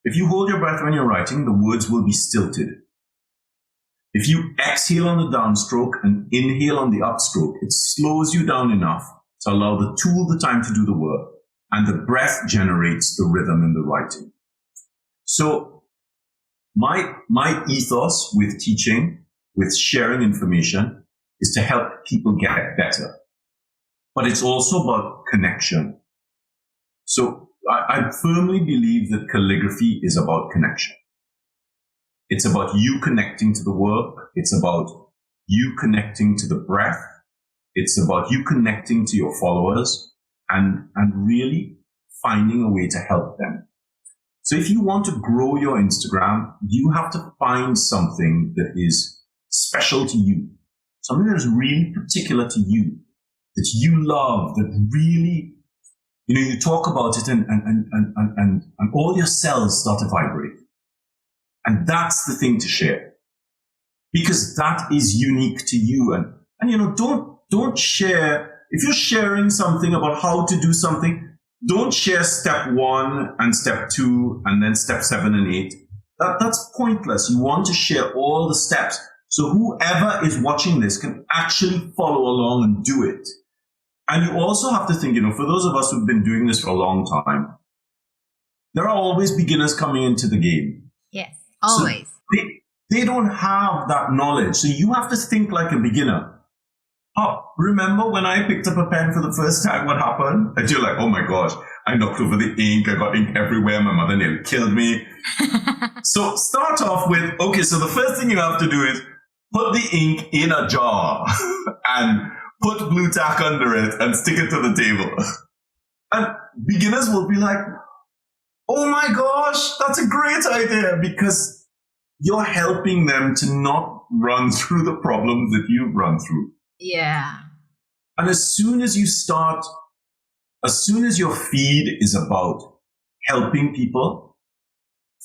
If you hold your breath when you're writing, the words will be stilted. If you exhale on the downstroke and inhale on the upstroke, it slows you down enough to allow the tool the time to do the work, and the breath generates the rhythm in the writing. So my ethos with teaching, with sharing information, is to help people get better. But it's also about connection. So I firmly believe that calligraphy is about connection. It's about you connecting to the work. It's about you connecting to the breath. It's about you connecting to your followers and really finding a way to help them. So if you want to grow your Instagram, you have to find something that is special to you, something that is really particular to you, that you love, that really, you talk about it and all your cells start to vibrate. And that's the thing to share, because that is unique to you. And don't share, if you're sharing something about how to do something, don't share step 1 and step 2 and then step 7 and 8. That's pointless. You want to share all the steps. So whoever is watching this can actually follow along and do it. And you also have to think, for those of us who've been doing this for a long time, there are always beginners coming into the game. Yes, always. So they don't have that knowledge. So you have to think like a beginner. Oh, remember when I picked up a pen for the first time, what happened? And you're like, oh my gosh, I knocked over the ink. I got ink everywhere. My mother nearly killed me. So start off with, okay, so the first thing you have to do is put the ink in a jar and put blue tack under it and stick it to the table. And beginners will be like, oh my gosh, that's a great idea, because you're helping them to not run through the problems that you've run through. Yeah. And as soon as your feed is about helping people,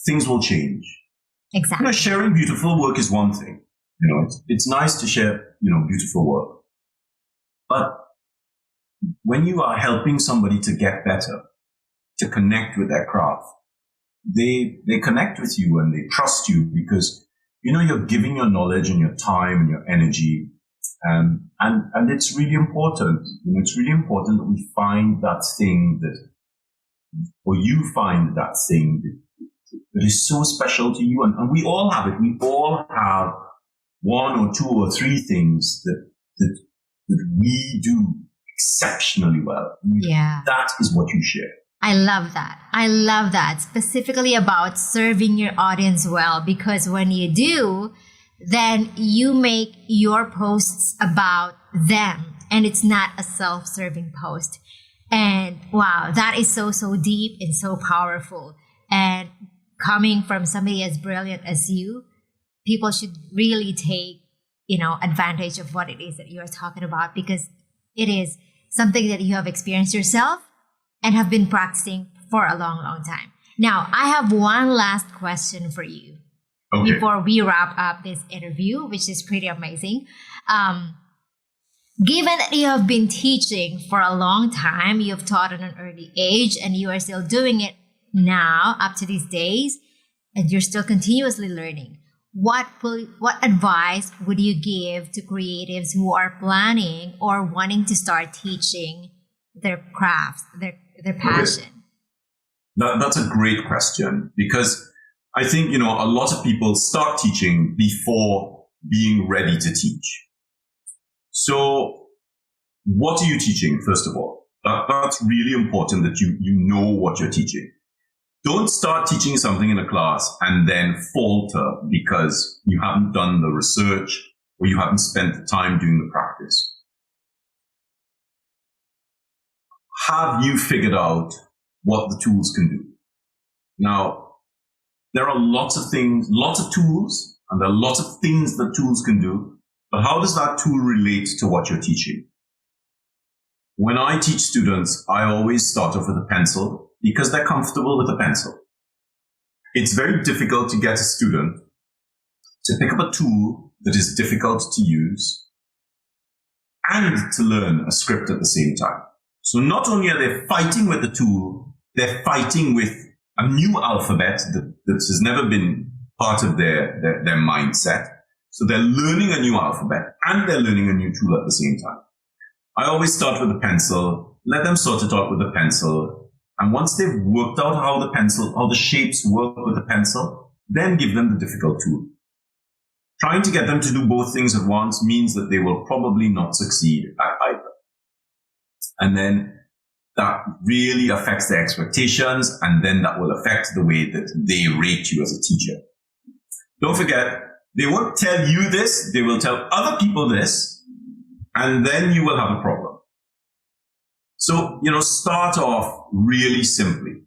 things will change. Exactly. Sharing beautiful work is one thing. It's nice to share, beautiful work. But when you are helping somebody to get better, to connect with their craft, they connect with you and they trust you because, you're giving your knowledge and your time and your energy. And it's really important. It's really important that we find that thing or you find that thing that is so special to you, and we all have it. We all have one or two or three things that we do exceptionally well. Yeah. That is what you share. I love that. I love that. Specifically about serving your audience well, because when you do, then you make your posts about them and it's not a self-serving post. And wow, that is so deep and so powerful. And coming from somebody as brilliant as you, people should really take, advantage of what it is that you're talking about, because it is something that you have experienced yourself and have been practicing for a long time. Now, I have one last question for you before we wrap up this interview, which is pretty amazing. Given that you have been teaching for a long time, you have taught at an early age, and you are still doing it now up to these days, and you're still continuously learning, what advice would you give to creatives who are planning or wanting to start teaching their crafts, their passion? That's a great question, because I think, a lot of people start teaching before being ready to teach. So what are you teaching, first of all? That's really important that you know what you're teaching. Don't start teaching something in a class and then falter because you haven't done the research or you haven't spent the time doing the practice. Have you figured out what the tools can do? Now, there are lots of tools, and there are lots of things that tools can do, but how does that tool relate to what you're teaching? When I teach students, I always start off with a pencil because they're comfortable with a pencil. It's very difficult to get a student to pick up a tool that is difficult to use and to learn a script at the same time. So not only are they fighting with the tool, they're fighting with a new alphabet that has never been part of their mindset. So they're learning a new alphabet and they're learning a new tool at the same time. I always start with a pencil, let them sort it out with a pencil. And once they've worked out how the shapes work with the pencil, then give them the difficult tool. Trying to get them to do both things at once means that they will probably not succeed at either. And then that really affects their expectations, and then that will affect the way that they rate you as a teacher. Don't forget, they won't tell you this, they will tell other people this, and then you will have a problem. So, start off really simply.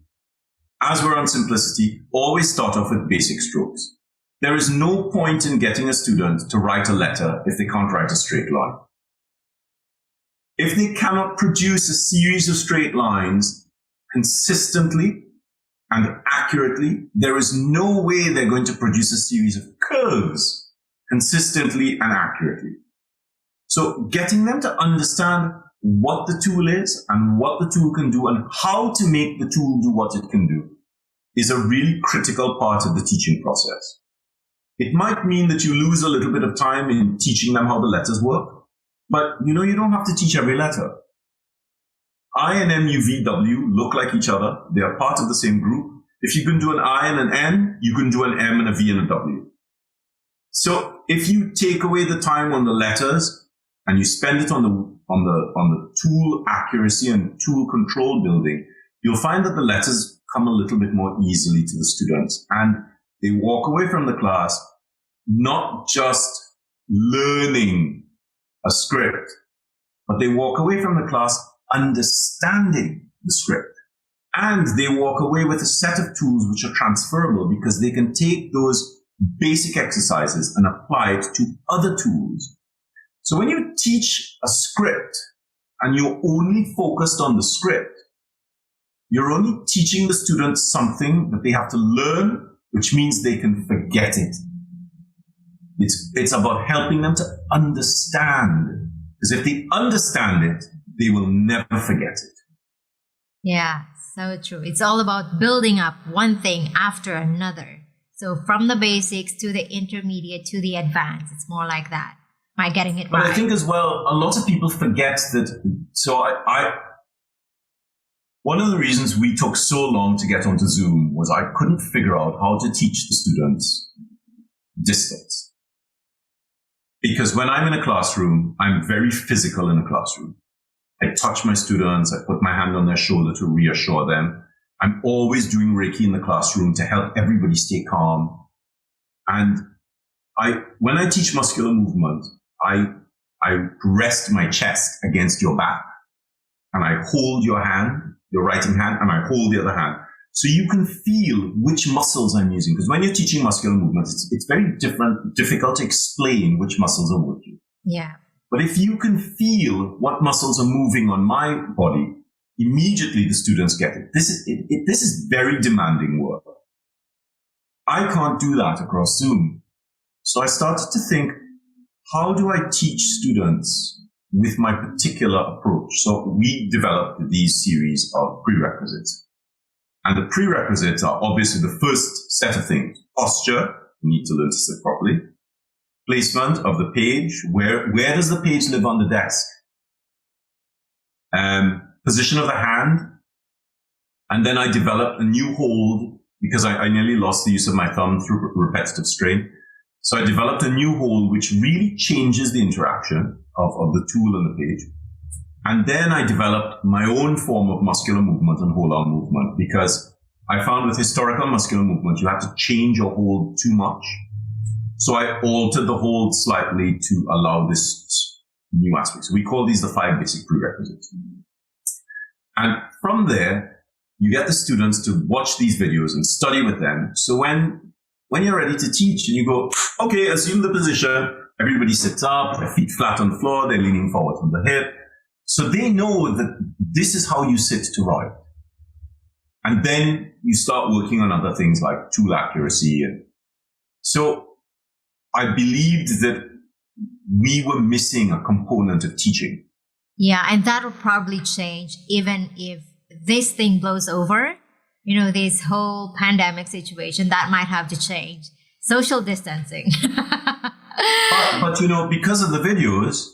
As we're on simplicity, always start off with basic strokes. There is no point in getting a student to write a letter if they can't write a straight line. If they cannot produce a series of straight lines consistently and accurately, there is no way they're going to produce a series of curves consistently and accurately. So getting them to understand what the tool is and what the tool can do and how to make the tool do what it can do is a really critical part of the teaching process. It might mean that you lose a little bit of time in teaching them how the letters work, but you don't have to teach every letter. I and M, U, V, W look like each other. They are part of the same group. If you can do an I and an N, you can do an M and a V and a W. So if you take away the time on the letters and you spend it on the tool accuracy and tool control building, you'll find that the letters come a little bit more easily to the students, and they walk away from the class not just learning a script, but they walk away from the class understanding the script. And they walk away with a set of tools which are transferable because they can take those basic exercises and apply it to other tools. So when you teach a script and you're only focused on the script, you're only teaching the students something that they have to learn, which means they can forget it. It's about helping them to understand. Because if they understand it, they will never forget it. Yeah, so true. It's all about building up one thing after another. So from the basics to the intermediate to the advanced, it's more like that. Am I getting it right? But I think as well, a lot of people forget that. So one of the reasons we took so long to get onto Zoom was I couldn't figure out how to teach the students distance. Because when I'm in a classroom, I'm very physical in a classroom. I touch my students, I put my hand on their shoulder to reassure them. I'm always doing Reiki in the classroom to help everybody stay calm. And when I teach muscular movement, I rest my chest against your back and I hold your hand, your writing hand, and I hold the other hand. So you can feel which muscles I'm using. Because when you're teaching muscular movements, it's very difficult to explain which muscles are working. Yeah. But if you can feel what muscles are moving on my body, immediately the students get it. This is very demanding work. I can't do that across Zoom. So I started to think, how do I teach students with my particular approach? So we developed these series of prerequisites. And the prerequisites are obviously the first set of things. Posture, you need to learn to sit properly. Placement of the page, where does the page live on the desk? Position of the hand. And then I developed a new hold because I nearly lost the use of my thumb through repetitive strain. So I developed a new hold which really changes the interaction of the tool and the page. And then I developed my own form of muscular movement and hold-on movement because I found with historical muscular movement, you have to change your hold too much. So I altered the hold slightly to allow this new aspect. So we call these the 5 basic prerequisites. And from there, you get the students to watch these videos and study with them. So when you're ready to teach and you go, okay, assume the position, everybody sits up, their feet flat on the floor, they're leaning forward from the hip. So they know that this is how you sit to write. And then you start working on other things like tool accuracy. And so I believed that we were missing a component of teaching. Yeah, and that will probably change even if this thing blows over. You know, this whole pandemic situation, that might have to change. Social distancing. but you know, because of the videos,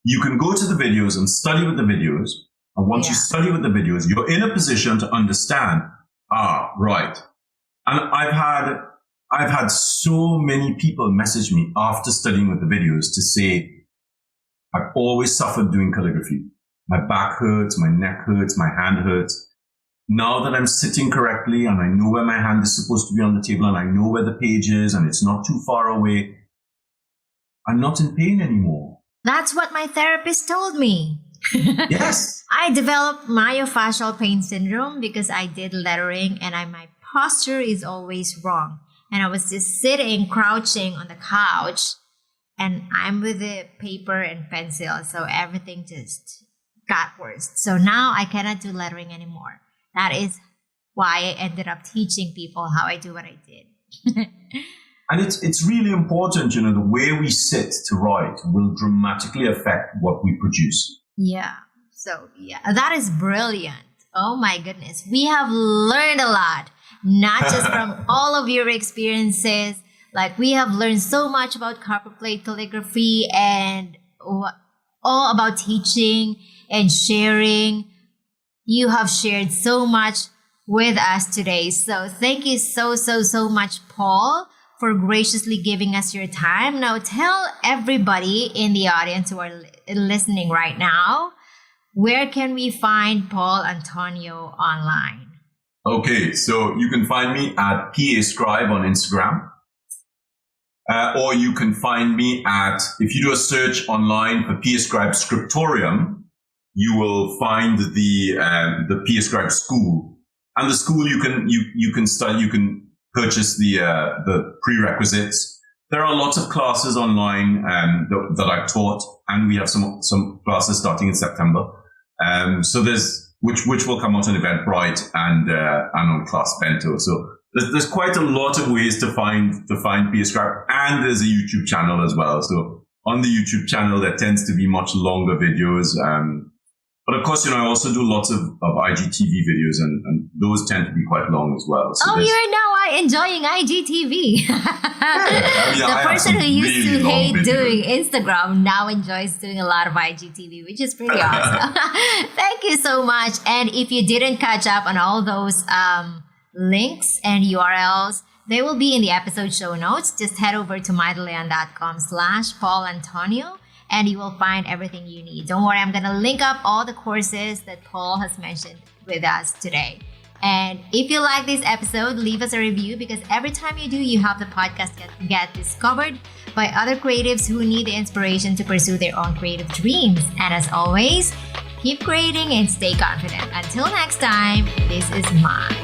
you can go to the videos and study with the videos. And once you study with the videos, you're in a position to understand, right. And I've had so many people message me after studying with the videos to say, I've always suffered doing calligraphy. My back hurts, my neck hurts, my hand hurts. Now that I'm sitting correctly and I know where my hand is supposed to be on the table and I know where the page is and it's not too far away, I'm not in pain anymore. That's what my therapist told me. Yes. I developed myofascial pain syndrome because I did lettering and my posture is always wrong. And I was just sitting, crouching on the couch, and I'm with the paper and pencil. So everything just got worse. So now I cannot do lettering anymore. That is why I ended up teaching people how I do what I did. And it's really important, you know, the way we sit to write will dramatically affect what we produce. Yeah. So, yeah, that is brilliant. Oh, my goodness. We have learned a lot, not just from all of your experiences. Like, we have learned so much about copperplate calligraphy and all about teaching and sharing. You have shared so much with us today. So thank you so much, Paul, for graciously giving us your time. Now tell everybody in the audience who are listening right now, where can we find Paul Antonio online? Okay, so you can find me at PA Scribe on Instagram. Or you can find me if you do a search online for PA Scribe Scriptorium, you will find the PA Scribe School. And the school you can study, you can purchase the prerequisites. There are lots of classes online that I've taught, and we have some classes starting in September. So there's which will come out on Eventbrite and on Class Bento. So there's quite a lot of ways to find PA Scribe, and there's a YouTube channel as well. So on the YouTube channel, there tends to be much longer videos. But of course, you know, I also do lots of IGTV videos, and those tend to be quite long as well. So you're now enjoying IGTV. The person who used to hate doing Instagram now enjoys doing a lot of IGTV, which is pretty awesome. Thank you so so much. And if you didn't catch up on all those links and URLs, they will be in the episode show notes. Just head over to mydeleon.com/Paul Antonio and you will find everything you need. Don't worry, I'm going to link up all the courses that Paul has mentioned with us today. And if you like this episode, leave us a review, because every time you do, you help the podcast get discovered by other creatives who need the inspiration to pursue their own creative dreams. And as always, keep creating and stay confident. Until next time, this is Mai.